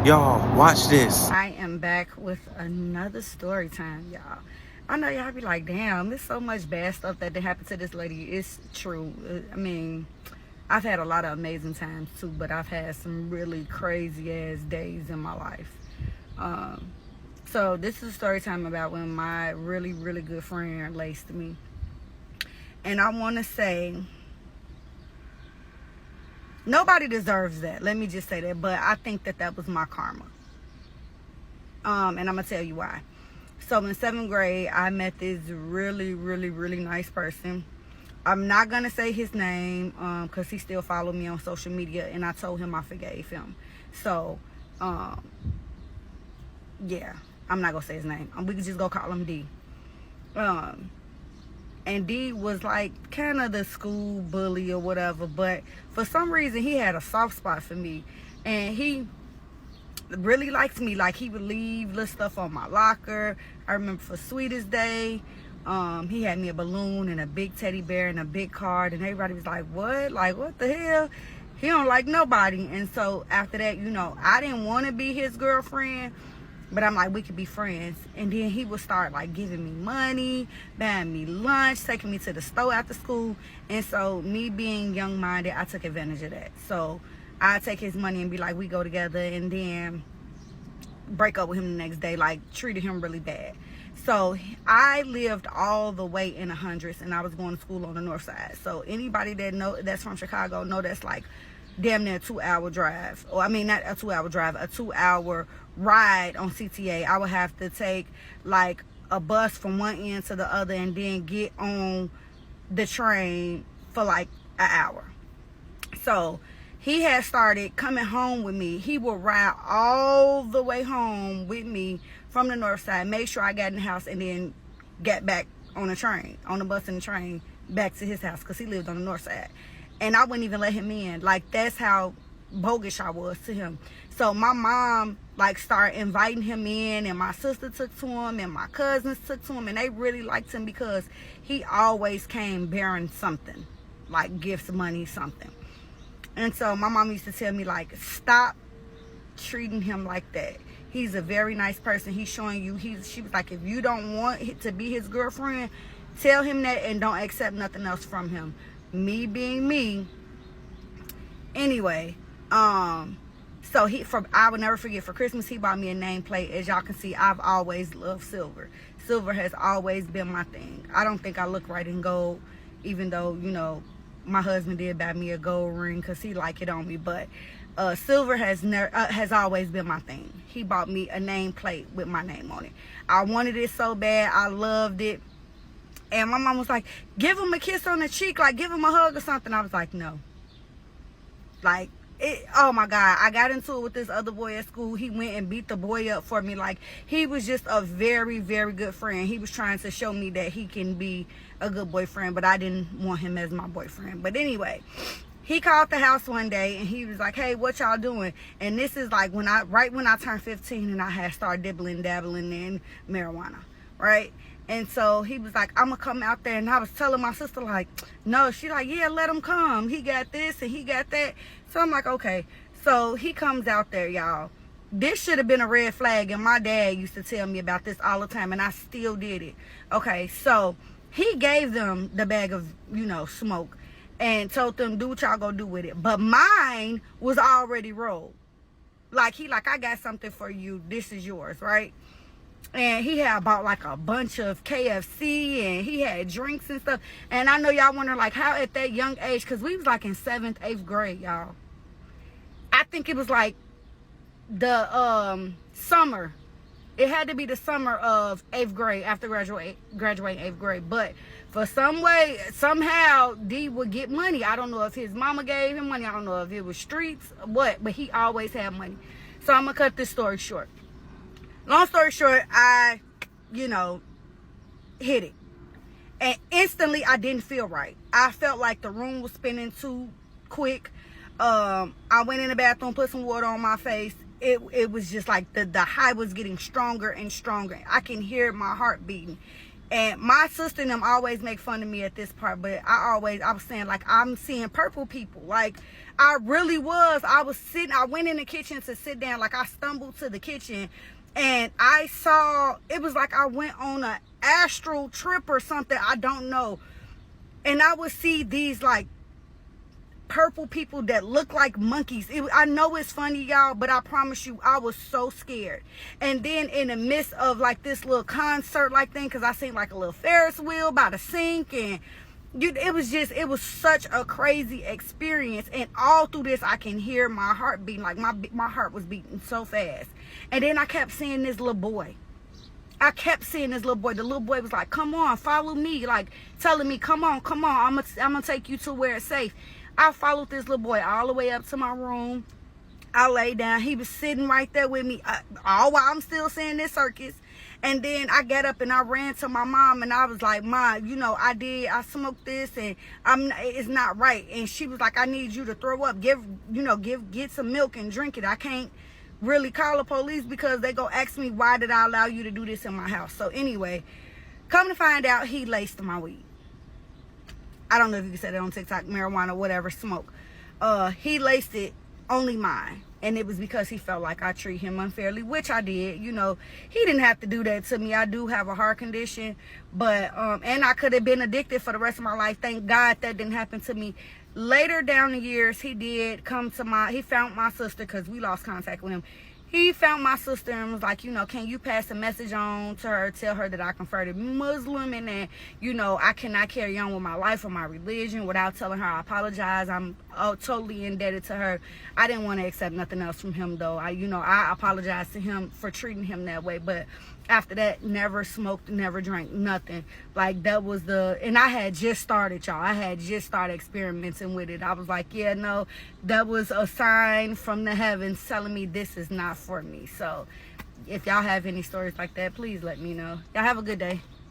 Y'all, watch this. I am back with another story time, y'all. I know y'all be like, damn, there's so much bad stuff that happened to this lady. It's true. I mean, I've had a lot of amazing times too, but I've had some really crazy ass days in my life. So this is a story time about when my really, really good friend laced me. And I want to say, nobody deserves that. Let me just say that. But I think that was my karma. And I'm going to tell you why. So in 7th grade, I met this really, really, really nice person. I'm not going to say his name because he still followed me on social media. And I told him I forgave him. So, yeah, I'm not going to say his name. We could just go call him D. And D was like kind of the school bully or whatever. But for some reason, he had a soft spot for me. And he really liked me. Like, he would leave little stuff on my locker. I remember for Sweetest Day, he had me a balloon and a big teddy bear and a big card, and everybody was like, what? Like, what the hell? He don't like nobody. And so after that, you know, I didn't want to be his girlfriend, but I'm like, we could be friends. And then he would start like giving me money, buying me lunch, taking me to the store after school. And so me being young-minded, I took advantage of that. So I take his money and be like, we go together, and then break up with him the next day, like treated him really bad. So I lived all the way in the hundreds, and I was going to school on the north side. So anybody that's from Chicago know that's like damn near a 2-hour drive. Or I mean, not a 2-hour drive, a 2-hour ride on CTA. I would have to take like a bus from one end to the other and then get on the train for like an hour. So he had started coming home with me. He would ride all the way home with me from the north side, make sure I got in the house, and then get back on the train, on the bus and the train, back to his house, because he lived on the north side. And I wouldn't even let him in. Like, that's how bogus I was to him. So my mom, like, started inviting him in, and my sister took to him, and my cousins took to him, and they really liked him because he always came bearing something, like gifts, money, something. And so my mom used to tell me, like, stop treating him like that. He's a very nice person. He's showing you. She was like, if you don't want to be his girlfriend, tell him that and don't accept nothing else from him. Me being me. Anyway, so I would never forget, for Christmas, he bought me a nameplate. As y'all can see, I've always loved silver. Silver has always been my thing. I don't think I look right in gold, even though, you know, my husband did buy me a gold ring because he liked it on me. But silver has always been my thing. He bought me a nameplate with my name on it. I wanted it so bad. I loved it. And my mom was like, give him a kiss on the cheek, like give him a hug or something. I was like, no. Like, oh my God. I got into it with this other boy at school. He went and beat the boy up for me. Like, he was just a very, very good friend. He was trying to show me that he can be a good boyfriend, but I didn't want him as my boyfriend. But anyway, he called the house one day and he was like, hey, what y'all doing? And this is like right when I turned 15 and I had started dabbling in marijuana, right? And so he was like, I'm gonna come out there. And I was telling my sister, like, no. She like, yeah, let him come. He got this and he got that. So I'm like, okay. So he comes out there, y'all. This should have been a red flag, and my dad used to tell me about this all the time, and I still did it. Okay, so he gave them the bag of, you know, smoke and told them, do what y'all gonna do with it. But mine was already rolled. Like, I got something for you. This is yours, right? And he had bought like a bunch of KFC, and he had drinks and stuff. And I know y'all wonder, like, how at that young age, because we was like in 7th, 8th grade, y'all. I think it was like the summer. It had to be the summer of 8th grade, after graduating 8th grade. But for some way, somehow, D would get money. I don't know if his mama gave him money. I don't know if it was streets or what, but he always had money. So I'm going to cut this story short. Long story short, I, you know, hit it. And instantly, I didn't feel right. I felt like the room was spinning too quick. I went in the bathroom, put some water on my face. It was just like the high was getting stronger and stronger. I can hear my heart beating. And my sister and them always make fun of me at this part, but I was saying, like, I'm seeing purple people. Like, I really was. I went in the kitchen to sit down. Like, I stumbled to the kitchen, and I saw, it was like I went on an astral trip or something. I don't know. And I would see these, like, purple people that look like monkeys. I know it's funny, y'all, but I promise you, I was so scared. And then in the midst of like this little concert like thing, because I seen like a little Ferris wheel by the sink, and it was such a crazy experience. And all through this, I can hear my heart beating, like my heart was beating so fast. And then I kept seeing this little boy. The little boy was like, come on, follow me, like telling me, come on, I'm gonna take you to where it's safe. I followed this little boy all the way up to my room. I lay down. He was sitting right there with me all while I'm still seeing this circus. And then I got up and I ran to my mom, and I was like, Mom, you know, I smoked this, and it's not right. And she was like, I need you to throw up. Get some milk and drink it. I can't really call the police because they go ask me, why did I allow you to do this in my house? So anyway, come to find out, he laced my weed. I don't know if you can say that on TikTok, marijuana, whatever, smoke. He laced it, only mine. And it was because he felt like I treat him unfairly, which I did. You know, he didn't have to do that to me. I do have a heart condition, but, and I could have been addicted for the rest of my life. Thank God that didn't happen to me. Later down the years, he found my sister, because we lost contact with him. He found my sister and was like, you know, can you pass a message on to her, tell her that I converted Muslim, and that, you know, I cannot carry on with my life or my religion without telling her I apologize. I'm totally indebted to her. I didn't want to accept nothing else from him, though. I apologized to him for treating him that way, but after that, never smoked, never drank, nothing. Like, that was and I had just started, y'all. I had just started experimenting with it. I was like, yeah, no, that was a sign from the heavens telling me this is not for me. So if y'all have any stories like that, please let me know. Y'all have a good day.